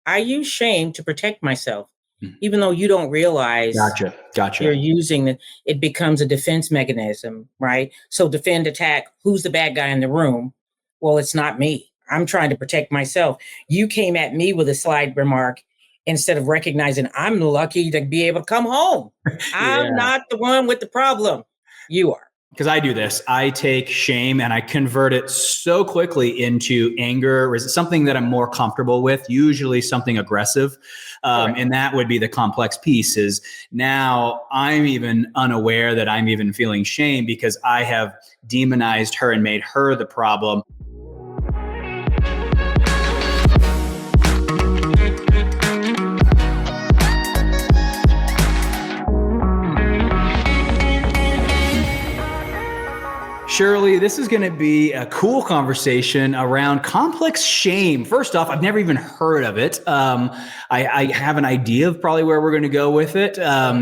I use shame to protect myself, Mhm. even though you don't realize Gotcha. you're using it. It becomes a defense mechanism, right? So defend, attack. Who's the bad guy in the room? Well, it's not me. I'm trying to protect myself. You came at me with a slight remark instead of recognizing I'm lucky to be able to come home. I'm Yeah. not the one with the problem. You are. Because I do this. I take shame and I convert it so quickly into anger, or is it something that I'm more comfortable with, usually something aggressive. And that would be the complex piece is now I'm even unaware that I'm even feeling shame because I have demonized her and made her the problem. Shirley, this is going to be a cool conversation around complex shame. First off, I've never even heard of it. I have an idea of probably where we're going to go with it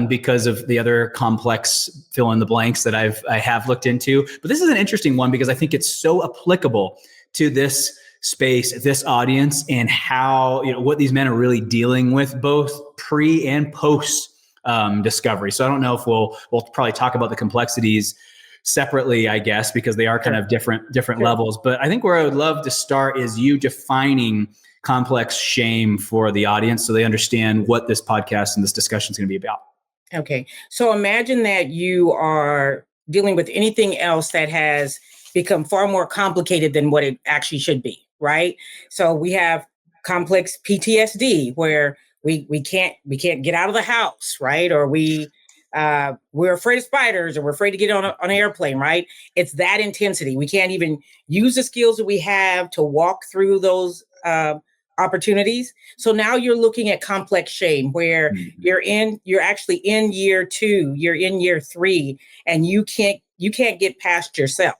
because of the other complex fill in the blanks that I have looked into. But this is an interesting one because I think it's so applicable to this space, this audience, and how, what these men are really dealing with, both pre and post discovery. So I don't know if we'll probably talk about the complexities separately, I guess, because they are kind of different levels. But I think where I would love to start is you defining complex shame for the audience so they understand what this podcast and this discussion is going to be about. Okay. So imagine that you are dealing with anything else that has become far more complicated than what it actually should be, right? So we have complex PTSD where we can't get out of the house, right? Or we're afraid of spiders, or we're afraid to get on an airplane, right? It's that intensity. We can't even use the skills that we have to walk through those opportunities. So now you're looking at complex shame where you're actually in year 2, you're in year 3, and you can't get past yourself.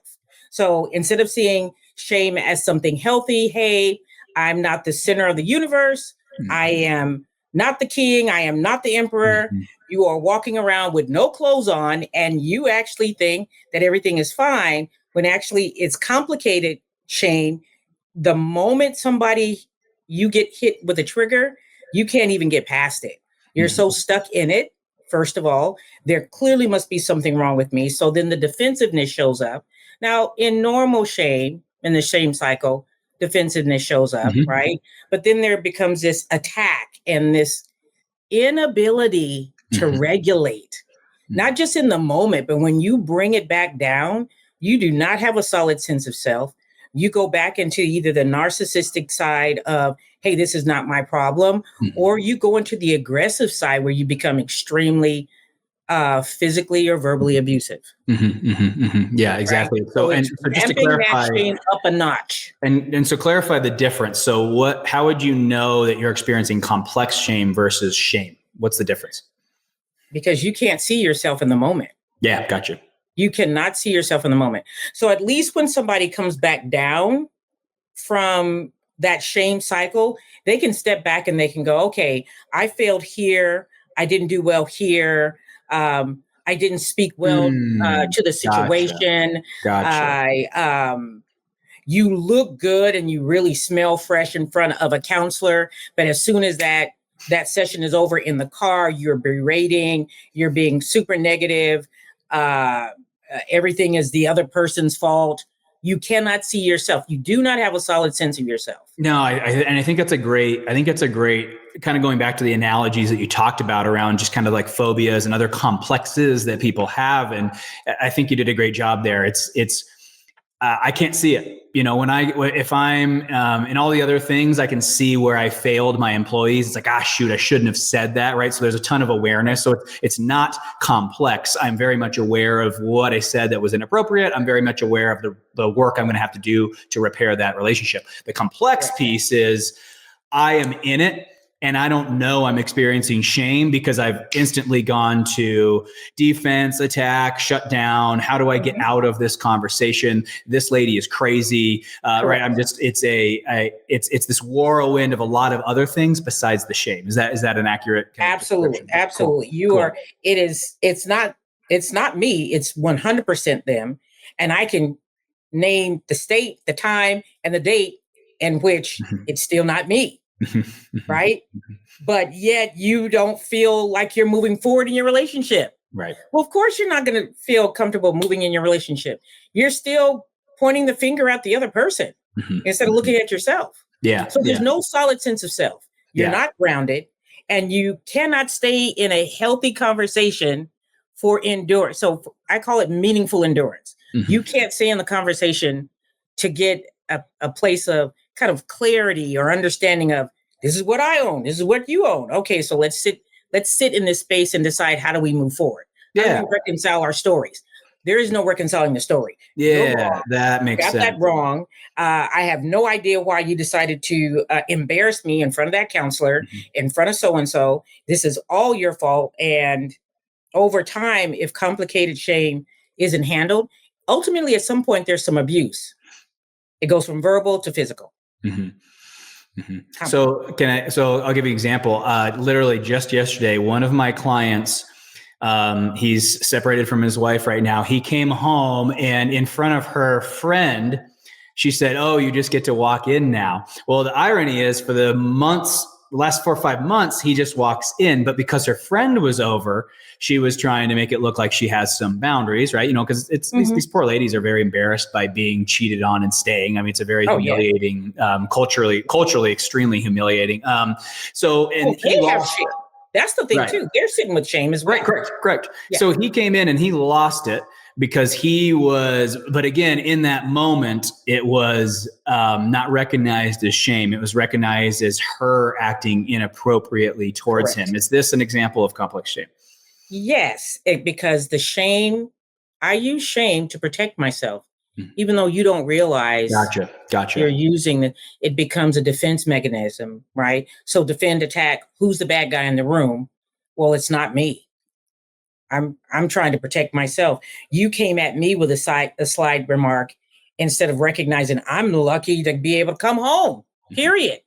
So instead of seeing shame as something healthy, hey, I'm not the center of the universe. I am not the king. I am not the emperor. You are walking around with no clothes on, and you actually think that everything is fine when actually it's complicated shame. The moment you get hit with a trigger, you can't even get past it. You're so stuck in it. First of all, there clearly must be something wrong with me. So then the defensiveness shows up. Now, in normal shame, in the shame cycle, defensiveness shows up, right? But then there becomes this attack and this inability to regulate, not just in the moment, but when you bring it back down, you do not have a solid sense of self. You go back into either the narcissistic side of, hey, this is not my problem, or you go into the aggressive side where you become extremely physically or verbally abusive. Yeah, exactly. Right? So just to clarify, that shame up a notch. And so clarify the difference. So how would you know that you're experiencing complex shame versus shame? What's the difference? Because you can't see yourself in the moment. Yeah, gotcha. You cannot see yourself in the moment. So at least when somebody comes back down from that shame cycle, they can step back and they can go, okay, I failed here. I didn't do well here. I didn't speak well to the situation. Gotcha. You look good and you really smell fresh in front of a counselor. But as soon as that session is over in the car, you're berating, you're being super negative. Everything is the other person's fault. You cannot see yourself. You do not have a solid sense of yourself. No, I think that's a great kind of going back to the analogies that you talked about around just kind of like phobias and other complexes that people have. And I think you did a great job there. I can't see it. If I'm in all the other things, I can see where I failed my employees. It's like, shoot, I shouldn't have said that. Right. So there's a ton of awareness. So it's not complex. I'm very much aware of what I said that was inappropriate. I'm very much aware of the work I'm going to have to do to repair that relationship. The complex piece is I am in it. And I don't know I'm experiencing shame because I've instantly gone to defense, attack, shut down. How do I get out of this conversation? This lady is crazy, right? It's this whirlwind of a lot of other things besides the shame. Is that an accurate? Absolutely. Cool. It's not me. It's 100% them. And I can name the state, the time, and the date in which it's still not me. right? But yet you don't feel like you're moving forward in your relationship. Right. Well, of course, you're not going to feel comfortable moving in your relationship. You're still pointing the finger at the other person instead of looking at yourself. Yeah. So there's no solid sense of self. You're not grounded, and you cannot stay in a healthy conversation for endurance. So I call it meaningful endurance. You can't stay in the conversation to get a place of kind of clarity or understanding of, this is what I own, this is what you own. Okay, so let's sit in this space and decide, how do we move forward? How do we reconcile our stories? There is no reconciling the story. Yeah, that makes sense. Got that wrong. I have no idea why you decided to embarrass me in front of that counselor, in front of so-and-so. This is all your fault. And over time, if complicated shame isn't handled, ultimately at some point there's some abuse. It goes from verbal to physical. So I'll give you an example. Literally just yesterday, one of my clients, he's separated from his wife right now. He came home, and in front of her friend, she said, "Oh, you just get to walk in now." Well, the irony is, for the last 4 or 5 months, he just walks in. But because her friend was over, she was trying to make it look like she has some boundaries, right? Because these poor ladies are very embarrassed by being cheated on and staying. I mean, it's a very humiliating, culturally extremely humiliating. He lost shame. That's the thing too. They're sitting with shame as well. Right, correct. Yeah. So he came in and he lost it because but again, in that moment, it was not recognized as shame. It was recognized as her acting inappropriately towards him. Is this an example of complex shame? Yes, because I use shame to protect myself, even though you don't realize. Gotcha. You're using it becomes a defense mechanism, right? So defend, attack. Who's the bad guy in the room? Well, it's not me. I'm trying to protect myself. You came at me with a slide remark instead of recognizing I'm lucky to be able to come home. Period.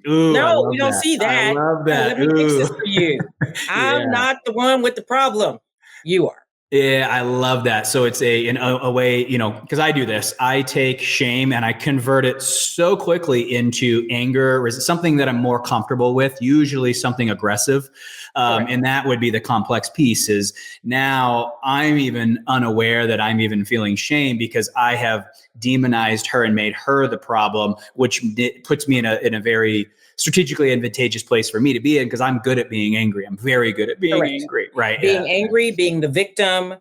Ooh, no, we don't see that. I love that. Let me fix this for you. I'm not the one with the problem. You are. Yeah, I love that. So it's in a way, because I do this, I take shame and I convert it so quickly into anger, or is it something that I'm more comfortable with, usually something aggressive. And that would be the complex piece. Is now I'm even unaware that I'm even feeling shame because I have demonized her and made her the problem, which puts me in a very strategically advantageous place for me to be in, because I'm good at being angry. I'm very good at being angry, right? Being angry, being the victim.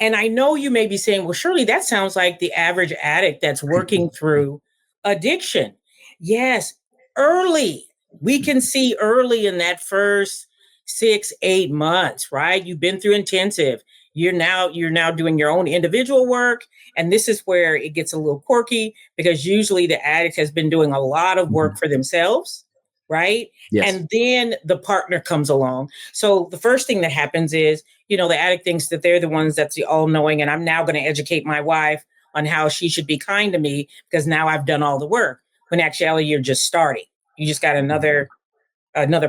And I know you may be saying, well, Shirley, that sounds like the average addict that's working through addiction. Yes, early. We can see early in that first 6-8 months, right? You've been through intensive. You're now doing your own individual work. And this is where it gets a little quirky, because usually the addict has been doing a lot of work for themselves, right? Yes. And then the partner comes along. So the first thing that happens is, the addict thinks that they're the ones that's the all-knowing, and I'm now going to educate my wife on how she should be kind to me because now I've done all the work. When actually you're just starting. You just got another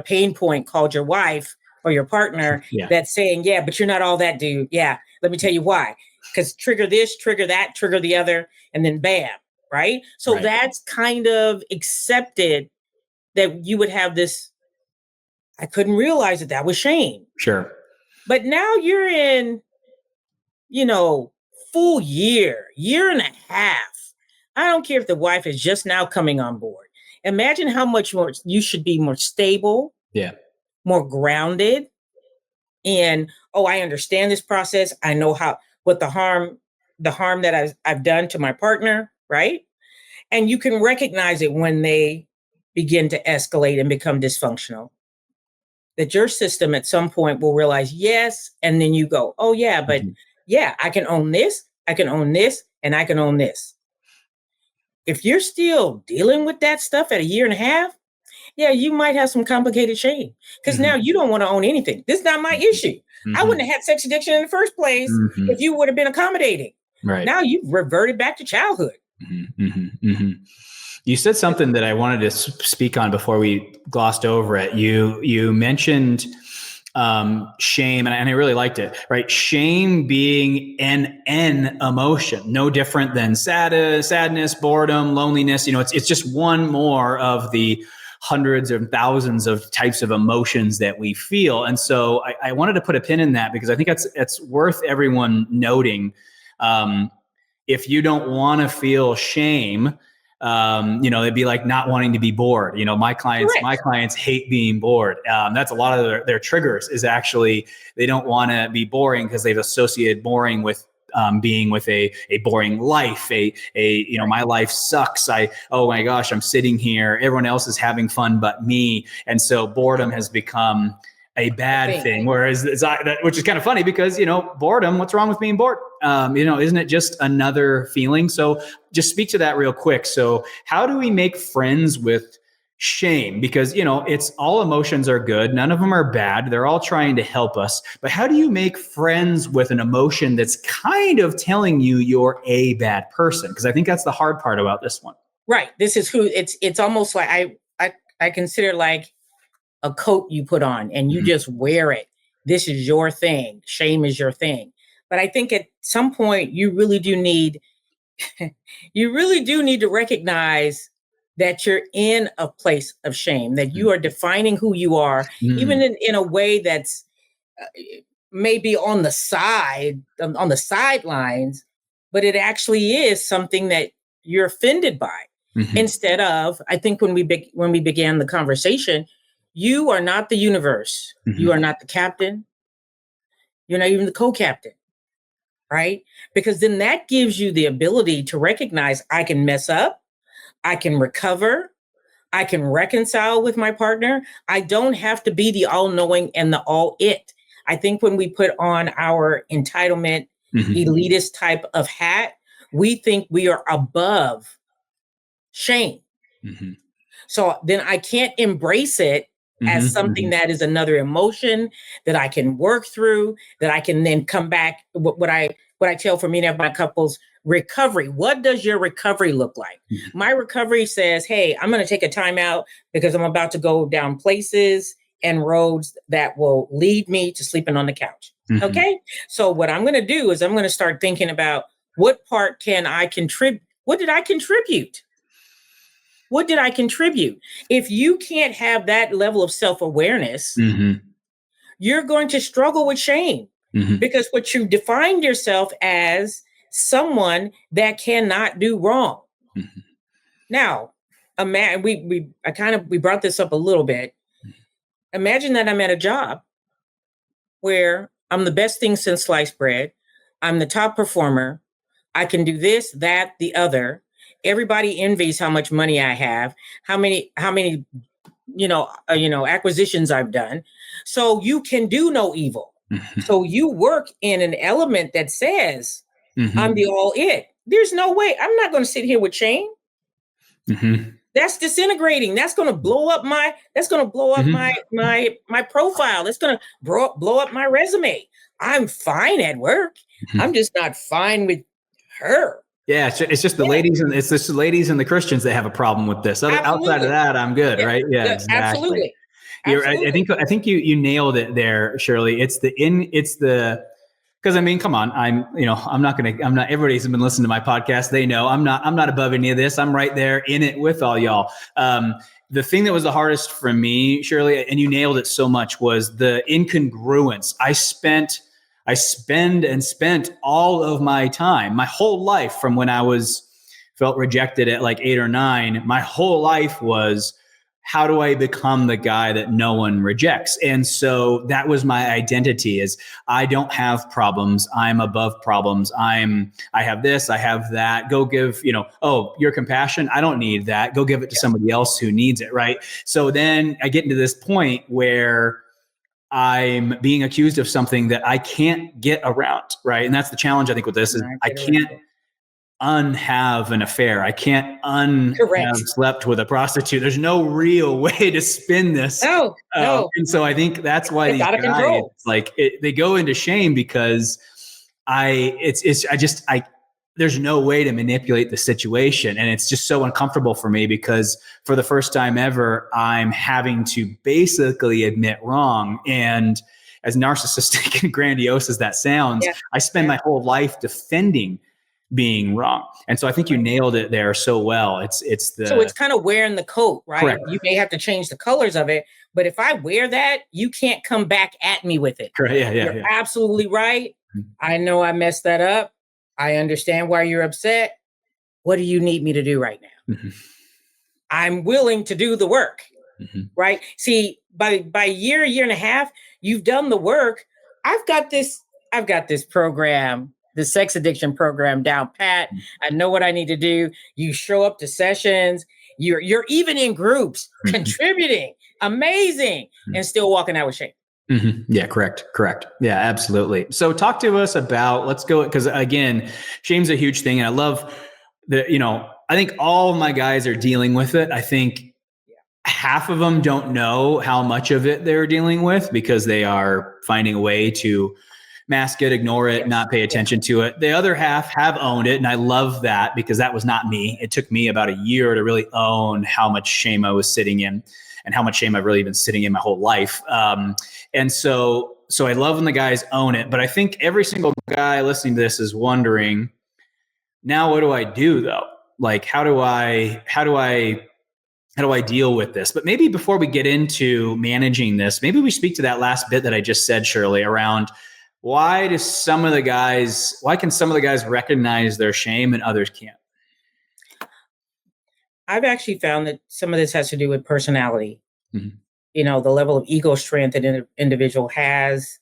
pain point called your wife or your partner that's saying, yeah, but you're not all that, dude. Yeah, let me tell you why. Because trigger this, trigger that, trigger the other, and then bam, right? So that's kind of accepted that you would have this. I couldn't realize that was shame. Sure. But now you're in, full year and a half. I don't care if the wife is just now coming on board. Imagine how much more you should be more stable, more grounded. And, I understand this process. I know what the harm that I've done to my partner, right? And you can recognize it when they begin to escalate and become dysfunctional. That your system at some point will realize, yes, and then you go, oh yeah, but I can own this, I can own this, and I can own this. If you're still dealing with that stuff at a year and a half, you might have some complicated shame, because now you don't want to own anything. This is not my issue. I wouldn't have had sex addiction in the first place if you would have been accommodating. Right. Now you've reverted back to childhood. You said something that I wanted to speak on before we glossed over it. You mentioned shame, and I really liked it, right? Shame being an emotion, no different than sadness, boredom, loneliness. It's just one more of the hundreds and thousands of types of emotions that we feel. And so I wanted to put a pin in that because I think it's worth everyone noting. If you don't want to feel shame, it'd be like not wanting to be bored. My clients hate being bored. That's a lot of their triggers is actually, they don't want to be boring because they've associated boring with being with a boring life, my life sucks. Oh my gosh, I'm sitting here. Everyone else is having fun but me. And so boredom has become a bad thing. Whereas which is kind of funny because, boredom, what's wrong with being bored? Isn't it just another feeling? So just speak to that real quick. So how do we make friends with shame? Because, it's all emotions are good. None of them are bad. They're all trying to help us. But how do you make friends with an emotion that's kind of telling you you're a bad person? Because I think that's the hard part about this one. Right. This is who it's almost like I consider like a coat you put on and you just wear it. This is your thing. Shame is your thing. But I think at some point you really do need to recognize that you're in a place of shame, that you are defining who you are, even in a way that's maybe on the sidelines, but it actually is something that you're offended by. Instead of, I think when we began the conversation, you are not the universe. You are not the captain. You're not even the co-captain, right? Because then that gives you the ability to recognize I can mess up, I can recover, I can reconcile with my partner. I don't have to be the all-knowing and the all-it. I think when we put on our entitlement, elitist type of hat, we think we are above shame. So then I can't embrace it as something that is another emotion that I can work through, that I can then come back. What I tell for many of my couples, recovery. What does your recovery look like? My recovery says, hey, I'm going to take a time out because I'm about to go down places and roads that will lead me to sleeping on the couch. Okay. So what I'm going to do is I'm going to start thinking about what part can I contribute? What did I contribute? What did I contribute? If you can't have that level of self-awareness, you're going to struggle with shame because what you defined yourself as someone that cannot do wrong. Now, we brought this up a little bit. Imagine that I'm at a job where I'm the best thing since sliced bread. I'm the top performer. I can do this, that, the other. Everybody envies how much money I have, how many acquisitions I've done. So you can do no evil. So you work in an element that says I'm the all it. There's no way. I'm not going to sit here with shame. That's disintegrating. That's going to blow up my my profile. That's going to blow up my resume. I'm fine at work. I'm just not fine with her. Yeah, it's just the ladies and the ladies and the Christians that have a problem with this. Outside of that, I'm good, right? Yeah, exactly. Absolutely. I think you nailed it there, Shirley. Because I mean, come on, everybody's been listening to my podcast. They know I'm not above any of this. I'm right there in it with all y'all. The thing that was the hardest for me, Shirley, and you nailed it so much, was the incongruence. I spent all of my time, my whole life, from when I felt rejected at like 8 or 9. My whole life was, how do I become the guy that no one rejects? And so that was my identity, is I don't have problems. I'm above problems. I have this, I have that. Go give, your compassion. I don't need that. Go give it to somebody else who needs it. Right. So then I get into this point where I'm being accused of something that I can't get around. Right. And that's the challenge, I think, with this is I can't unhave an affair. I can't have slept with a prostitute. There's no real way to spin this. No. And so I think that's why these guys, they go into shame, because there's no way to manipulate the situation. And it's just so uncomfortable for me, because for the first time ever, I'm having to basically admit wrong. And as narcissistic and grandiose as that sounds, I spend my whole life defending being wrong. And so I think you nailed it there so well. So it's kind of wearing the coat, right? Correct. You may have to change the colors of it, but if I wear that, you can't come back at me with it. Correct. You're absolutely right. I know I messed that up. I understand why you're upset. What do you need me to do right now? I'm willing to do the work, right? See, by a year and a half, you've done the work. I've got this program, the sex addiction program down pat. I know what I need to do. You show up to sessions. You're even in groups, contributing, amazing, and still walking out with shame. Yeah, correct. Yeah, absolutely. So talk to us about, let's go, because again, shame's a huge thing. And I love that, I think all my guys are dealing with it. I think half of them don't know how much of it they're dealing with because they are finding a way to mask it, ignore it, not pay attention to it. The other half have owned it. And I love that because that was not me. It took me about a year to really own how much shame I was sitting in and how much shame I've really been sitting in my whole life. And so I love when the guys own it, but I think every single guy listening to this is wondering, now what do I do though? Like, how do I deal with this? But maybe before we get into managing this, maybe we speak to that last bit that I just said, Shirley, around why can some of the guys recognize their shame and others can't? I've actually found that some of this has to do with personality. The level of ego strength that an individual has,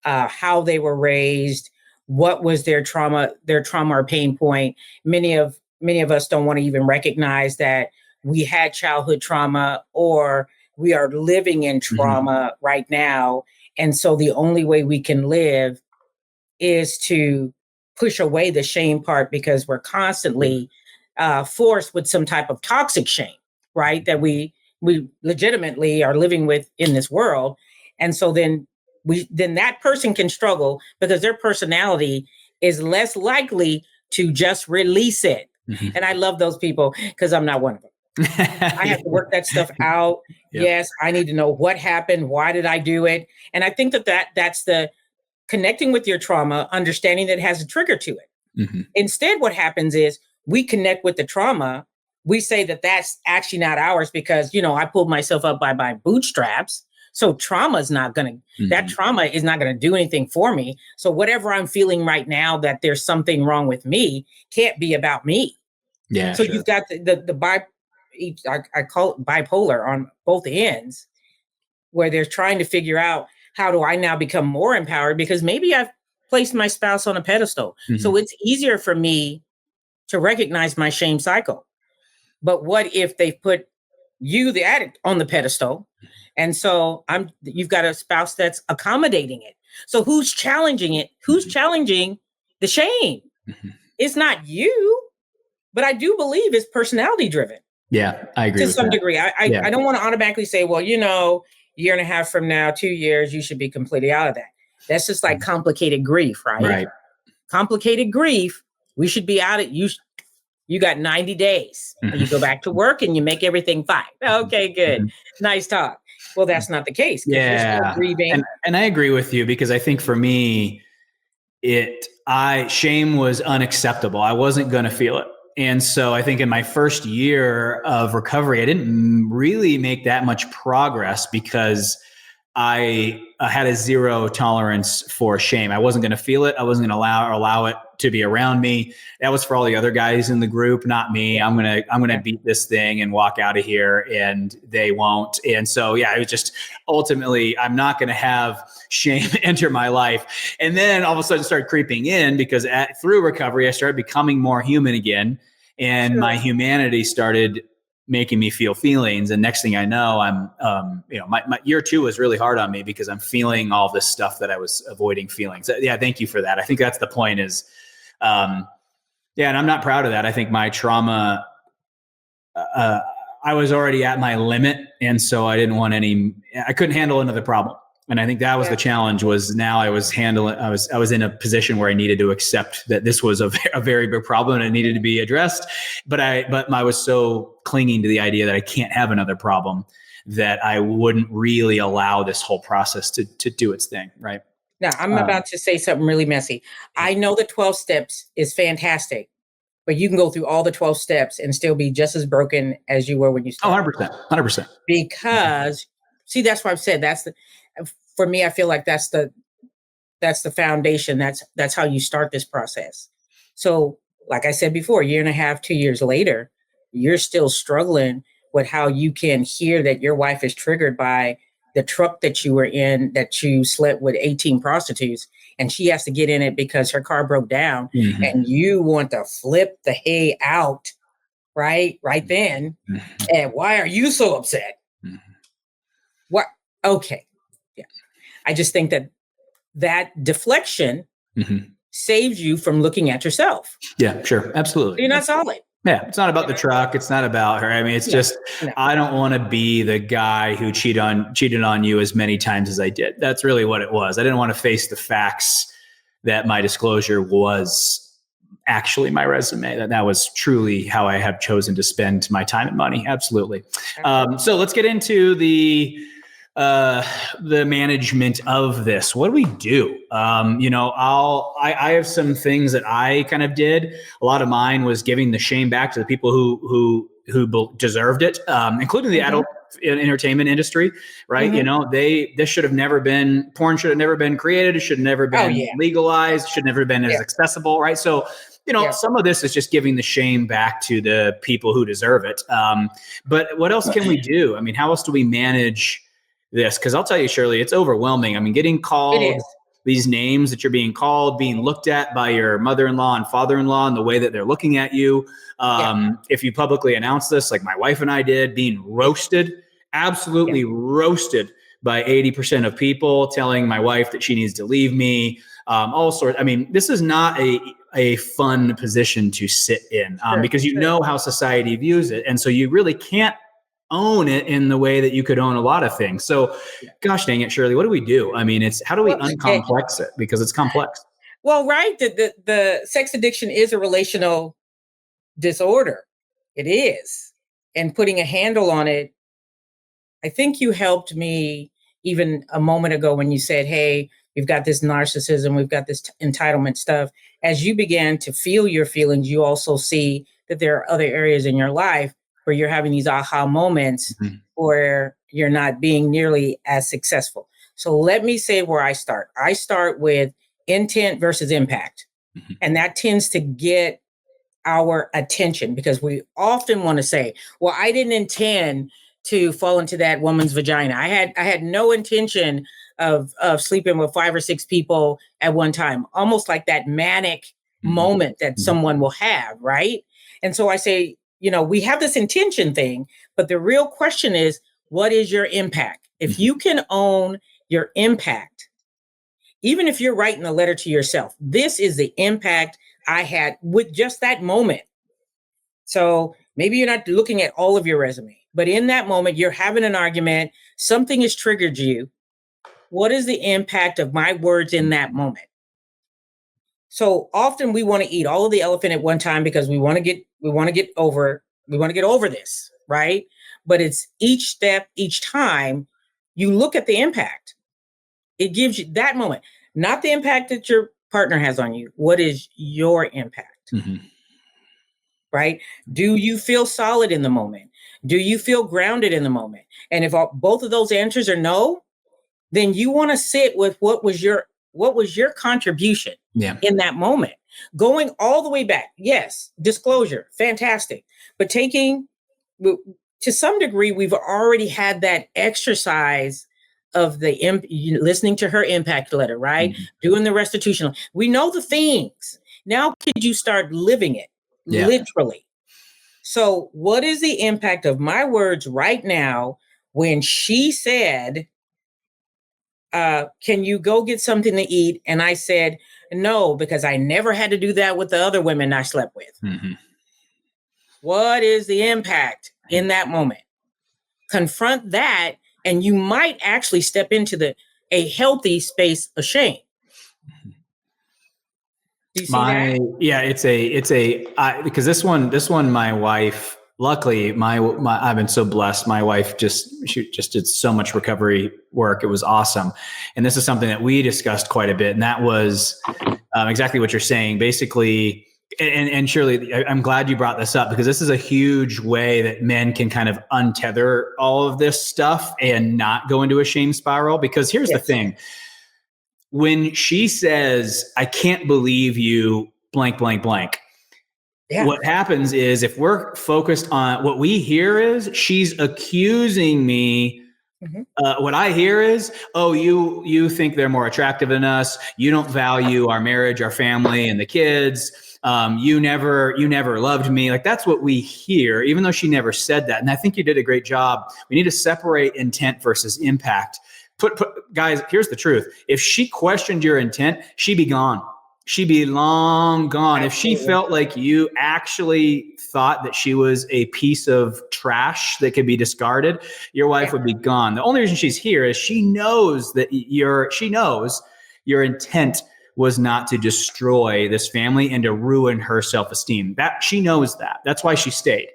how they were raised, what was their trauma or pain point. Many of us don't want to even recognize that we had childhood trauma or we are living in trauma right now. And so the only way we can live is to push away the shame part because we're constantly forced with some type of toxic shame, right? That we legitimately are living with in this world. And so then that person can struggle because their personality is less likely to just release it. And I love those people because I'm not one of them. I have to work that stuff out. Yes, I need to know what happened. Why did I do it? And I think that's the connecting with your trauma, understanding that it has a trigger to it. Instead, what happens is we connect with the trauma. We say that that's actually not ours because, I pulled myself up by my bootstraps. So that trauma is not going to do anything for me. So whatever I'm feeling right now, that there's something wrong with me, can't be about me. Yeah. So you've got I call it bipolar on both ends, where they're trying to figure out, how do I now become more empowered? Because maybe I've placed my spouse on a pedestal. So it's easier for me to recognize my shame cycle. But what if they put you, the addict, on the pedestal? And so you've got a spouse that's accommodating it. So who's challenging it? Who's challenging the shame? It's not you, but I do believe it's personality driven. Yeah, I agree to with some that. degree. I don't want to automatically say, well, year and a half from now, 2 years, you should be completely out of that. That's just like complicated grief, right? Right. Complicated grief, we should be out of you got 90 days. You go back to work and you make everything fine. Okay, good. Nice talk. Well, that's not the case. Yeah. You're still grieving. And I agree with you because I think for me, shame was unacceptable. I wasn't going to feel it. And so I think in my first year of recovery, I didn't really make that much progress because I had a zero tolerance for shame. I wasn't going to feel it. I wasn't going to allow it to be around me. That was for all the other guys in the group, not me. I'm going to beat this thing and walk out of here, and they won't. And so, it was just ultimately, I'm not going to have shame enter my life. And then all of a sudden it started creeping in because through recovery, I started becoming more human again. And my humanity started making me feel feelings. And next thing I know, I'm, my year 2 was really hard on me because I'm feeling all this stuff that I was avoiding feeling. So, thank you for that. I think that's the point is, and I'm not proud of that. I think my trauma, I was already at my limit. And so I couldn't handle another problem. And I think that was the challenge was now I was in a position where I needed to accept that this was a very big problem and it needed to be addressed. But I was so clinging to the idea that I can't have another problem that I wouldn't really allow this whole process to do its thing. Right. Now, I'm about to say something really messy. I know the 12 steps is fantastic, but you can go through all the 12 steps and still be just as broken as you were when you Oh, started. 100%. 100%. Because, see, that's what I've said. For me, I feel like that's the foundation. That's how you start this process. So, like I said before, 1.5 years, 2 years later, you're still struggling with how you can hear that your wife is triggered by the truck that you were in, that you slept with 18 prostitutes, and she has to get in it because her car broke down, and you want to flip the hay out right then. And why are you so upset? What? Okay. Yeah. I just think that deflection saves you from looking at yourself. Yeah, sure. Absolutely. You're not solid. Yeah, it's not about the truck. It's not about her. I mean, it's just, I don't want to be the guy who cheated on you as many times as I did. That's really what it was. I didn't want to face the facts that my disclosure was actually my resume. That was truly how I have chosen to spend my time and money. Absolutely. So let's get into the management of this. What do we do? I have some things that I kind of did. A lot of mine was giving the shame back to the people who deserved it, including the adult entertainment industry, right? This should have never been, porn should have never been created. It should have never been legalized. Should never been as accessible, right? So, some of this is just giving the shame back to the people who deserve it. But what else can we do? I mean, how else do we manage this? Because I'll tell you, Shirley, it's overwhelming. I mean, getting called these names that you're being called, being looked at by your mother-in-law and father-in-law and the way that they're looking at you. If you publicly announce this, like my wife and I did, being roasted, absolutely roasted by 80% of people, telling my wife that she needs to leave me, all sorts. I mean, this is not a fun position to sit in because you know how society views it. And so you really can't own it in the way that you could own a lot of things. So gosh dang it, Shirley, what do we do? I mean, how do we uncomplex it? Because it's complex. Well, right. The sex addiction is a relational disorder. It is. And putting a handle on it, I think you helped me even a moment ago when you said, hey, we've got this narcissism, we've got this entitlement stuff. As you began to feel your feelings, you also see that there are other areas in your life where you're having these aha moments where you're not being nearly as successful. So let me say where I start. I start with intent versus impact. And that tends to get our attention because we often want to say, well, I didn't intend to fall into that woman's vagina. I had no intention of sleeping with 5 or 6 people at one time, almost like that manic moment that someone will have, right? And so I say, we have this intention thing, but the real question is, what is your impact? If you can own your impact, even if you're writing a letter to yourself, this is the impact I had with just that moment. So maybe you're not looking at all of your resume, but in that moment, you're having an argument, something has triggered you. What is the impact of my words in that moment? So often we want to eat all of the elephant at one time because we want to get over this, right? But it's each step, each time you look at the impact. It gives you that moment, not the impact that your partner has on you. What is your impact? Right? Do you feel solid in the moment? Do you feel grounded in the moment? And if both of those answers are no, then you want to sit with what was your contribution in that moment. Going all the way back. Yes, disclosure, fantastic. But to some degree, we've already had that exercise of listening to her impact letter, right? Doing the restitution. We know the things. Now, could you start living it? Literally. So what is the impact of my words right now when she said, can you go get something to eat? And I said, no, because I never had to do that with the other women I slept with. What is the impact in that moment? Confront that, and you might actually step into a healthy space of shame. Do you see that? Yeah, because this one, my wife luckily I've been so blessed. My wife she just did so much recovery work. It was awesome. And this is something that we discussed quite a bit. And that was exactly what you're saying. Basically, and Shirley, I'm glad you brought this up, because this is a huge way that men can kind of untether all of this stuff and not go into a shame spiral. Because here's the thing. When she says, I can't believe you blank, blank, blank. Yeah. What happens is, if we're focused on what we hear, is she's accusing me. What I hear is, oh, you think they're more attractive than us. You don't value our marriage, our family, and the kids. You never loved me. Like, that's what we hear, even though she never said that. And I think you did a great job. We need to separate intent versus impact. Guys, here's the truth. If she questioned your intent, she'd be gone. She'd be long gone. Absolutely. If she felt like you actually thought that she was a piece of trash that could be discarded, your wife would be gone. The only reason she's here is she knows your intent was not to destroy this family and to ruin her self-esteem. That she knows that. That's why she stayed.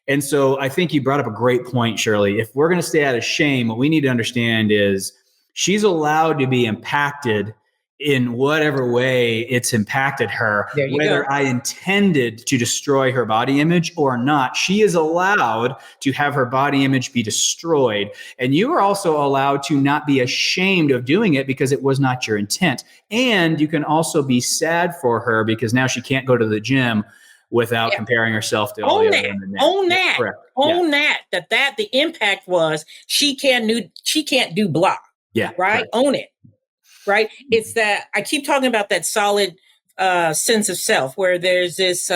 And so I think you brought up a great point, Shirley. If we're going to stay out of shame, what we need to understand is she's allowed to be impacted in whatever way it's impacted her, whether I intended to destroy her body image or not. She is allowed to have her body image be destroyed. And you are also allowed to not be ashamed of doing it because it was not your intent. And you can also be sad for her because now she can't go to the gym without comparing herself to all the other women. Own that the impact was she can't do blah. Yeah. Right. Correct. Own it. Right. It's that I keep talking about that solid sense of self, where there's this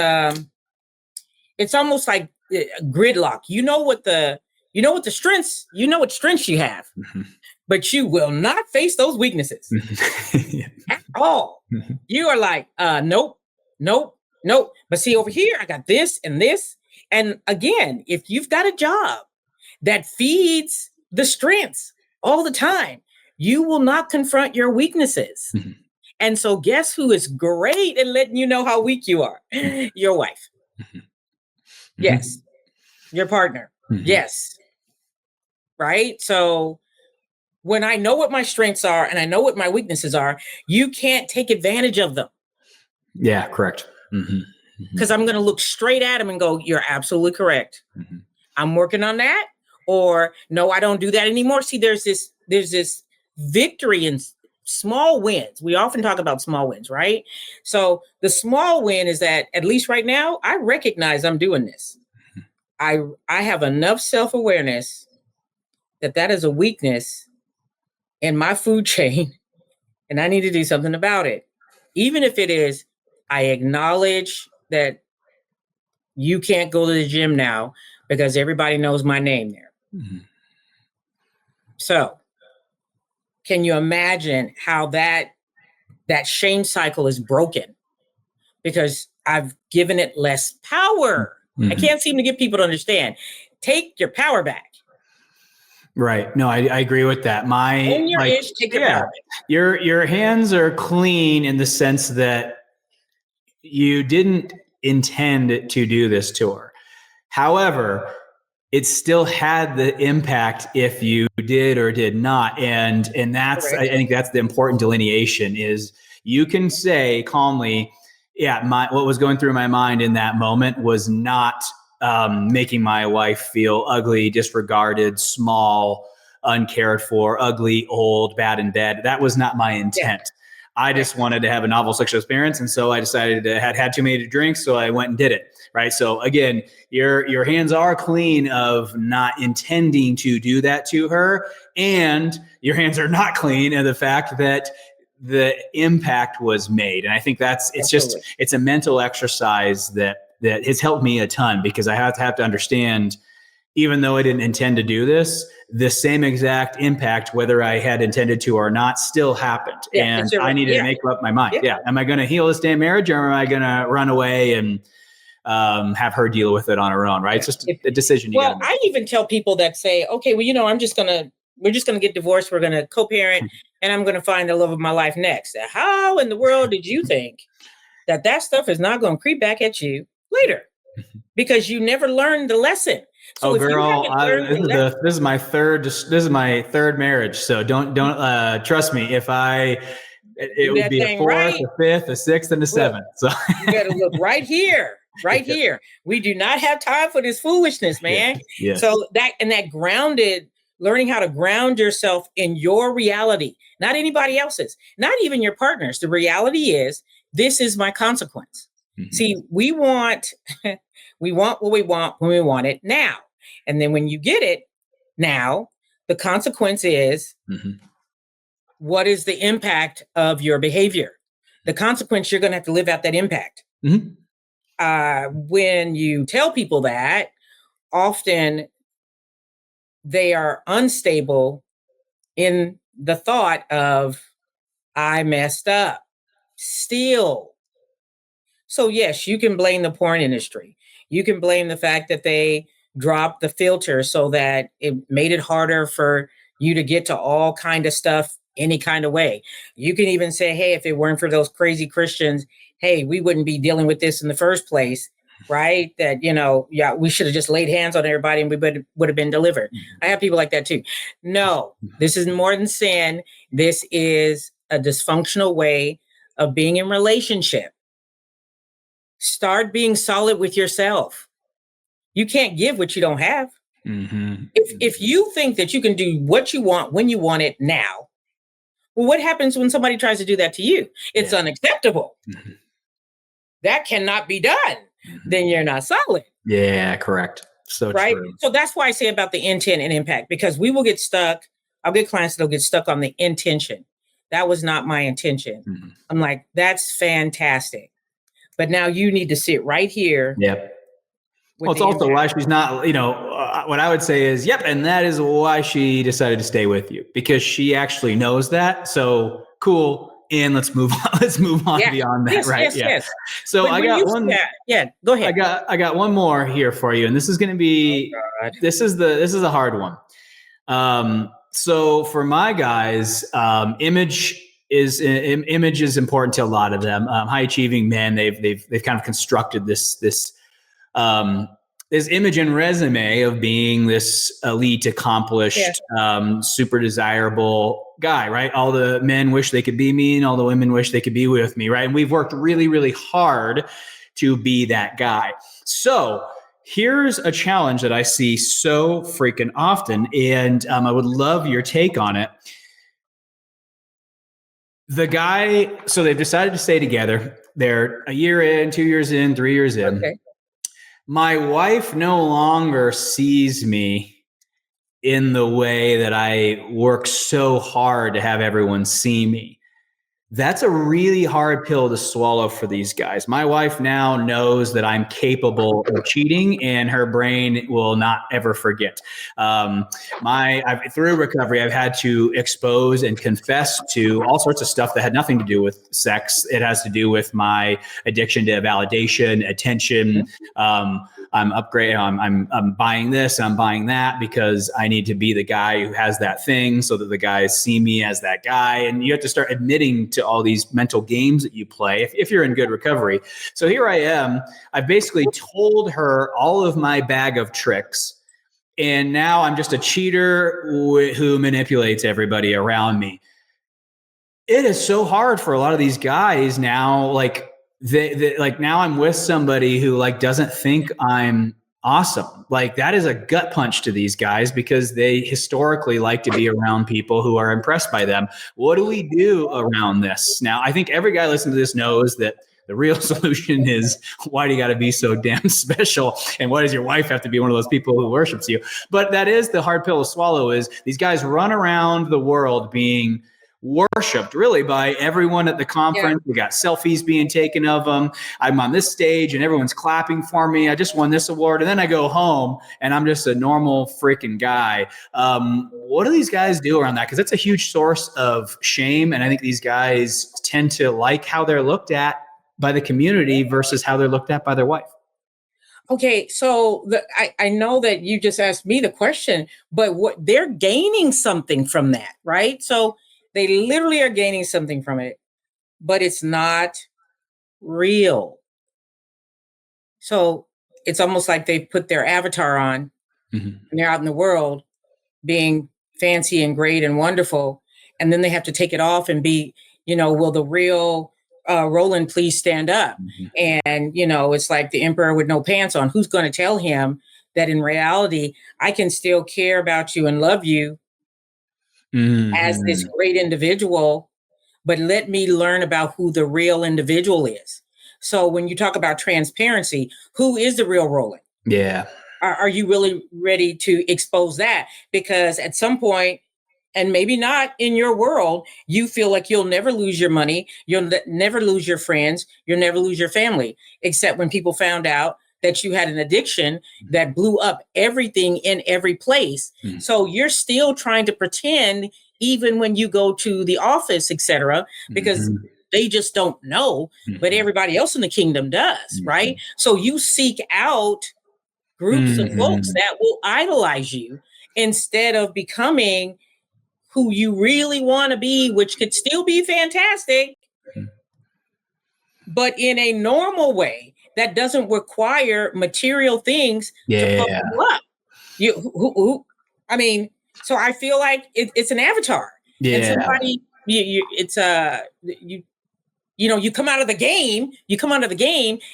it's almost like gridlock. You know what strengths you have, but you will not face those weaknesses at all. You are like, nope. But see, over here, I got this and this. And again, if you've got a job that feeds the strengths all the time, you will not confront your weaknesses. And so guess who is great at letting you know how weak you are? Your wife. Yes. Your partner. Yes. Right? So when I know what my strengths are and I know what my weaknesses are, you can't take advantage of them. Yeah, correct. Because I'm going to look straight at him and go, you're absolutely correct. I'm working on that. Or no, I don't do that anymore. See, there's this victory in small wins. We often talk about small wins, right? So the small win is that, at least right now, I recognize I'm doing this. I have enough self-awareness that is a weakness in my food chain, and I need to do something about it. Even if it is, I acknowledge that you can't go to the gym now because everybody knows my name there. So can you imagine how that shame cycle is broken? Because I've given it less power. I can't seem to get people to understand. Take your power back. Right. No, I agree with that. Take your power back. Your hands are clean in the sense that you didn't intend to do this to her. However, it still had the impact if you did or did not. And that's, I think that's the important delineation, is you can say calmly, what was going through my mind in that moment was not making my wife feel ugly, disregarded, small, uncared for, ugly, old, bad in bed. That was not my intent. I just wanted to have a novel sexual experience. And so I decided to had too many drinks. So I went and did it. Right. So again, your hands are clean of not intending to do that to her. And your hands are not clean of the fact that the impact was made. And I think it's a mental exercise that has helped me a ton, because I have to understand, even though I didn't intend to do this, the same exact impact, whether I had intended to or not, still happened. And I needed to make up my mind. Am I going to heal this damn marriage, or am I going to run away and have her deal with it on her own? Right. It's just a decision. I even tell people that say, okay, well, we're just going to get divorced. We're going to co-parent and I'm going to find the love of my life next. How in the world did you think that stuff is not going to creep back at you later? because you never learned the lesson. So if you girl, haven't learned the lesson, this is my third marriage. So don't trust me. If it do would that be a thing fourth, right. a fifth, a sixth, and a Look, seventh. So you better look right here, right yeah, here. We do not have time for this foolishness, yeah, man. yes. So that grounded, learning how to ground yourself in your reality, not anybody else's, not even your partner's. The reality is, this is my consequence. Mm-hmm. See, we want what we want when we want it now. And then when you get it now, the consequence is, what is the impact of your behavior? The consequence, you're going to have to live out that impact. When you tell people that, often they are unstable in the thought of, I messed up still. So yes, you can blame the porn industry. You can blame the fact that they dropped the filter so that it made it harder for you to get to all kind of stuff any kind of way. You can even say, hey, if it weren't for those crazy Christians, hey, we wouldn't be dealing with this in the first place, right? That, yeah, we should have just laid hands on everybody and we would have been delivered. I have people like that too. No, this is more than sin. This is a dysfunctional way of being in relationship. Start being solid with yourself. You can't give what you don't have. If you think that you can do what you want when you want it now, well, what happens when somebody tries to do that to you? It's unacceptable. That cannot be done. Then you're not solid. Yeah, correct. So right. true. So that's why I say about the intent and impact, because we will get stuck. I'll get clients that'll get stuck on the intention. That was not my intention. I'm like, that's fantastic. But now you need to sit right here. Yep. Well, it's also why she's not, what I would say is, yep. And that is why she decided to stay with you, because she actually knows that. So cool. And let's move on. Let's move on beyond that. Right. Yes. So but I got one. Go ahead. I got one more here for you. And this is going to be, this is a hard one. So for my guys, image is important to a lot of them. High achieving men, they've kind of constructed this image and resume of being this elite, accomplished, super desirable guy, right? All the men wish they could be me, and all the women wish they could be with me, right? And we've worked really, really hard to be that guy. So here's a challenge that I see so freaking often, and I would love your take on it. The guy, so they've decided to stay together. They're a year in, 2 years in, 3 years in. Okay. My wife no longer sees me in the way that I work so hard to have everyone see me. That's a really hard pill to swallow for these guys. My wife now knows that I'm capable of cheating, and her brain will not ever forget. Through recovery, I've had to expose and confess to all sorts of stuff that had nothing to do with sex. It has to do with my addiction to validation, attention. I'm upgrading. I'm buying this. I'm buying that because I need to be the guy who has that thing, so that the guys see me as that guy. And you have to start admitting to all these mental games that you play if you're in good recovery. So here I am. I've basically told her all of my bag of tricks, and now I'm just a cheater who manipulates everybody around me. It is so hard for a lot of these guys now. Like now I'm with somebody who doesn't think I'm awesome. Like that is a gut punch to these guys, because they historically like to be around people who are impressed by them. What do we do around this? Now, I think every guy listening to this knows that the real solution is, why do you got to be so damn special? And why does your wife have to be one of those people who worships you? But that is the hard pill to swallow, is these guys run around the world being worshipped really by everyone at the conference. We got selfies being taken of them. I'm on this stage and everyone's clapping for me. I just won this award. And then I go home and I'm just a normal freaking guy. What do these guys do around that? Because that's a huge source of shame. And I think these guys tend to like how they're looked at by the community versus how they're looked at by their wife. Okay, so I know that you just asked me the question, but what they're gaining something from that, right? So they literally are gaining something from it, but it's not real. So it's almost like they put their avatar on and they're out in the world being fancy and great and wonderful. And then they have to take it off and be, will the real Roland please stand up? And, it's like the emperor with no pants on. Who's going to tell him that in reality, I can still care about you and love you as this great individual, but let me learn about who the real individual is. So when you talk about transparency, who is the real Roland? Yeah. Are you really ready to expose that? Because at some point, and maybe not in your world, you feel like you'll never lose your money, you'll never lose your friends, you'll never lose your family, except when people found out that you had an addiction that blew up everything in every place. So you're still trying to pretend, even when you go to the office, etc., because they just don't know, but everybody else in the kingdom does, right? So you seek out groups of folks that will idolize you instead of becoming who you really want to be, which could still be fantastic, but in a normal way that doesn't require material things to pump you up. So I feel like it's an avatar. And somebody, you come out of the game,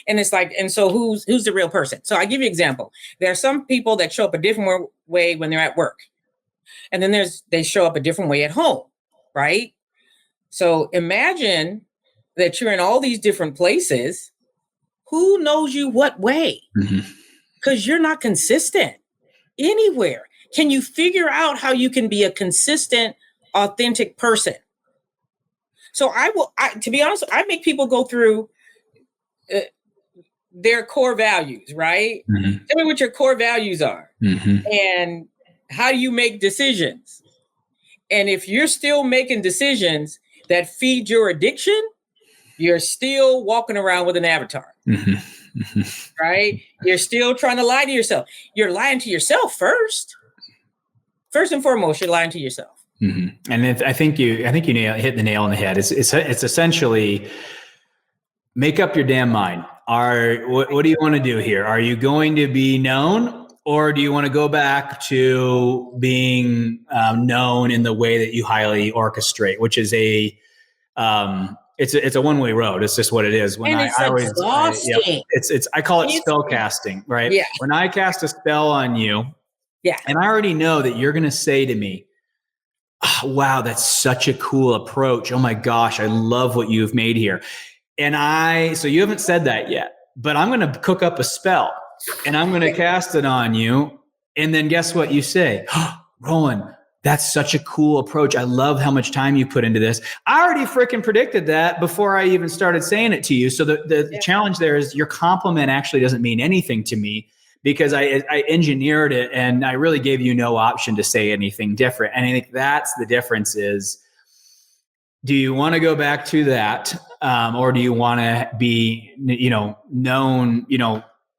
and it's like, and so who's the real person? So I give you an example. There are some people that show up a different way when they're at work. And then they show up a different way at home, right? So imagine that you're in all these different places. Who knows you what way? Because you're not consistent anywhere. Can you figure out how you can be a consistent, authentic person? So to be honest, I make people go through their core values, right? Tell me what your core values are. And how do you make decisions? And if you're still making decisions that feed your addiction, you're still walking around with an avatar, right? You're still trying to lie to yourself. You're lying to yourself first. First and foremost, you're lying to yourself. And I think you hit the nail on the head. It's essentially make up your damn mind. What do you want to do here? Are you going to be known? Or do you want to go back to being known in the way that you highly orchestrate, which is it's a one-way road. It's just what it is. It's exhausting. I call it spell casting, right? Yeah. When I cast a spell on you, and I already know that you're going to say to me, oh, wow, that's such a cool approach. Oh my gosh, I love what you've made here. So you haven't said that yet, but I'm going to cook up a spell. And I'm going to cast it on you. And then guess what you say? Oh, Roland, that's such a cool approach. I love how much time you put into this. I already freaking predicted that before I even started saying it to you. So the challenge there is your compliment actually doesn't mean anything to me because I engineered it and I really gave you no option to say anything different. And I think that's the difference is, do you want to go back to that? Or do you want to be,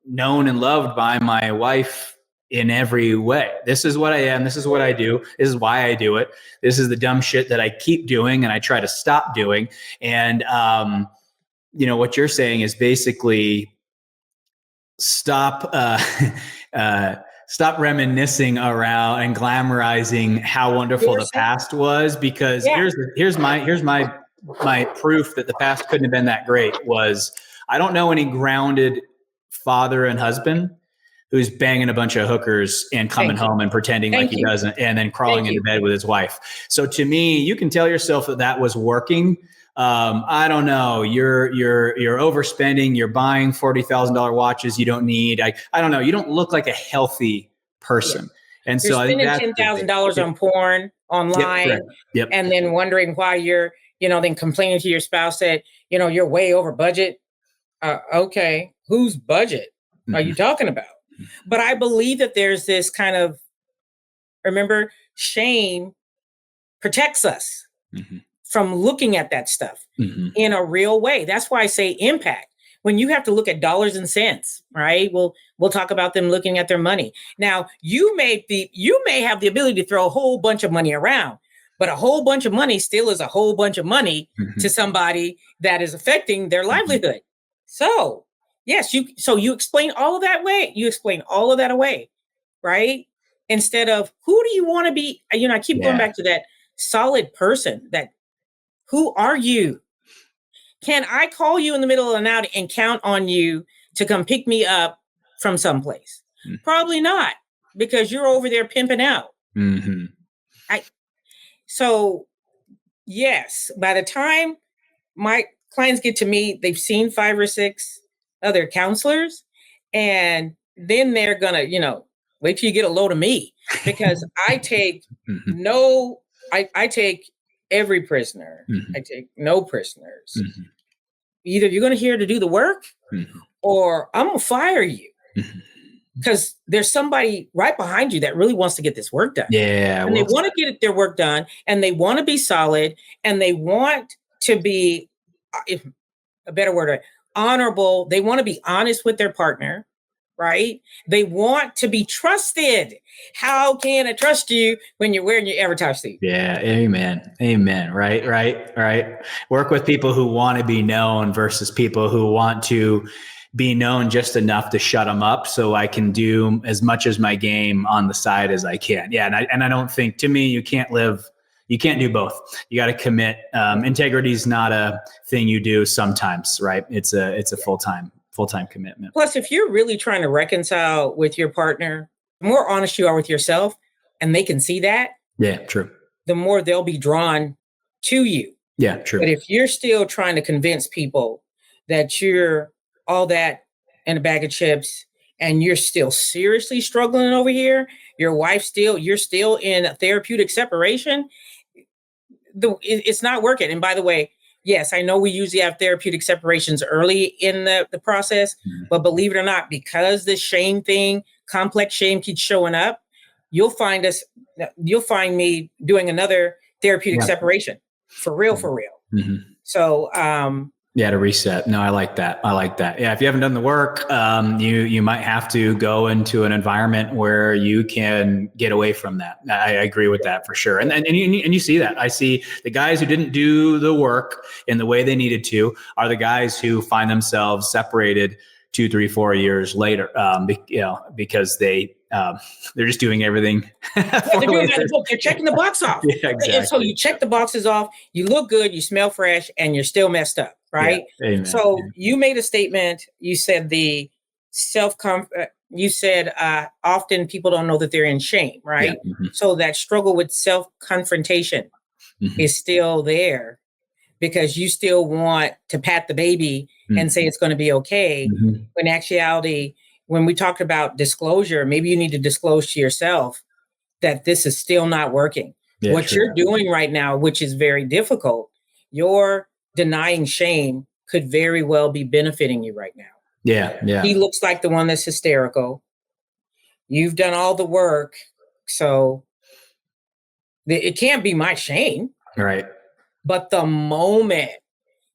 known and loved by my wife in every way? This is what I am. This is what I do. This is why I do it. This is the dumb shit that I keep doing and I try to stop doing. And, what you're saying is basically stop reminiscing around and glamorizing how wonderful the past was, because here's my proof that the past couldn't have been that great was I don't know any grounded father and husband who's banging a bunch of hookers and coming home and pretending like he doesn't, and then crawling into bed with his wife. So to me, you can tell yourself that was working. I don't know. You're overspending. You're buying $40,000 watches you don't need. I don't know. You don't look like a healthy person. And you're so I think that's $10,000 on porn online, and then wondering why you're, then complaining to your spouse that, you're way over budget. Okay, whose budget are you talking about? But I believe that there's this kind of, remember, shame protects us from looking at that stuff in a real way. That's why I say impact. When you have to look at dollars and cents, right? We'll talk about them looking at their money. Now, you may have the ability to throw a whole bunch of money around, but a whole bunch of money still is a whole bunch of money to somebody that is affecting their livelihood. So Yes, so you explain all of that away. You explain all of that away, right? Instead of who do you want to be? I keep going Yeah. back to that solid person. That who are you? Can I call you in the middle of the night and count on you to come pick me up from someplace? Probably not, because you're over there pimping out. Mm-hmm. So yes, by the time my clients get to me, they've seen 5 or 6 other counselors, and then they're gonna, wait till you get a load of me, because I take Mm-hmm. I take every prisoner. Mm-hmm. I take no prisoners. Mm-hmm. Either you're gonna here to do the work, Mm-hmm. or I'm gonna fire you. Mm-hmm. Because there's somebody right behind you that really wants to get this work done. Yeah. And they want to get their work done, and they want to be solid, and they want to be, if a better word, honorable. They want to be honest with their partner, right? They want to be trusted. How can I trust you when you're wearing your avatar suit? Yeah. Amen. Amen. Right. Work with people who want to be known versus people who want to be known just enough to shut them up so I can do as much as my game on the side as I can. Yeah. And I don't think, to me, you can't do both. You got to commit. Integrity is not a thing you do sometimes, right? It's a full-time commitment. Plus, if you're really trying to reconcile with your partner, the more honest you are with yourself, and they can see that, yeah, true, the more they'll be drawn to you. Yeah, true. But if you're still trying to convince people that you're all that in a bag of chips, and you're still seriously struggling over here, you're still in a therapeutic separation, it's not working. And by the way, yes, I know we usually have therapeutic separations early in the process, but believe it or not, because this shame thing, complex shame, keeps showing up, you'll find me doing another therapeutic separation for real. Mm-hmm. So, to reset. No, I like that. Yeah. If you haven't done the work, you might have to go into an environment where you can get away from that. I agree with that for sure. And you see that. I see the guys who didn't do the work in the way they needed to are the guys who find themselves separated 2, 3, 4 years later, because they're just doing everything. They're doing that in the book. They're checking the box off. Yeah, exactly. And so you check the boxes off, you look good, you smell fresh, and you're still messed up, right? Yeah, amen. So you made a statement. You said often people don't know that they're in shame, right? Yeah. Mm-hmm. So that struggle with self-confrontation is still there, because you still want to pat the baby and say it's going to be okay. When actuality, when we talked about disclosure, maybe you need to disclose to yourself that this is still not working. Yeah, what you're doing right now, which is very difficult, you're denying shame, could very well be benefiting you right now. Yeah. He looks like the one that's hysterical. You've done all the work, so it can't be my shame. Right. But the moment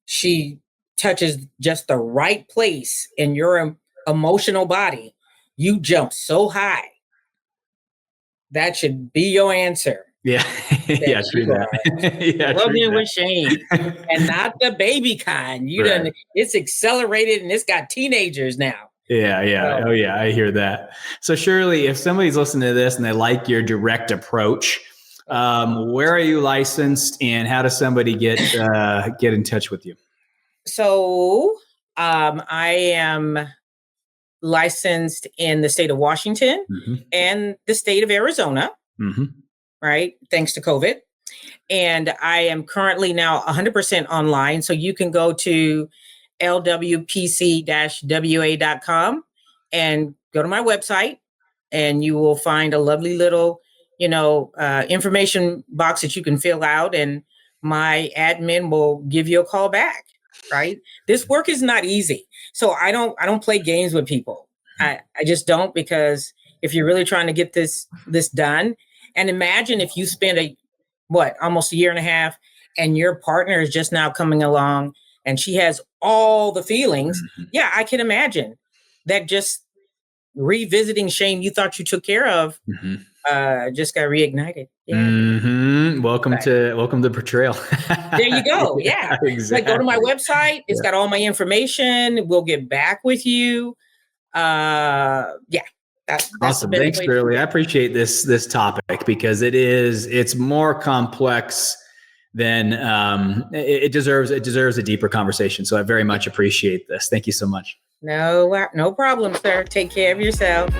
she touches just the right place in your emotional body, you jump so high. That should be your answer. Yeah. Yeah, true that. Yeah, rubbing with shame, and not the baby kind. It's accelerated, and it's got teenagers now. Yeah. Oh yeah, I hear that. So Shirley, if somebody's listening to this and they like your direct approach, where are you licensed, and how does somebody get in touch with you? So I am licensed in the state of Washington and the state of Arizona, right? Thanks to COVID. And I am currently now 100% online. So you can go to lwpc-wa.com and go to my website, and you will find a lovely little, information box that you can fill out, and my admin will give you a call back. Right. This work is not easy. So I don't play games with people. I just don't, because if you're really trying to get this done, and imagine if you spend almost a year and a half, and your partner is just now coming along and she has all the feelings. Yeah, I can imagine that just revisiting shame you thought you took care of Just got reignited. Yeah. Mm-hmm. Welcome to portrayal. There you go. Yeah. Exactly. Like, go to my website. It's got all my information. We'll get back with you. Yeah. That's Awesome. the best Thanks, way Shirley. I appreciate this topic because it's more complex than it deserves a deeper conversation. So I very much appreciate this. Thank you so much. No problem, sir. Take care of yourself.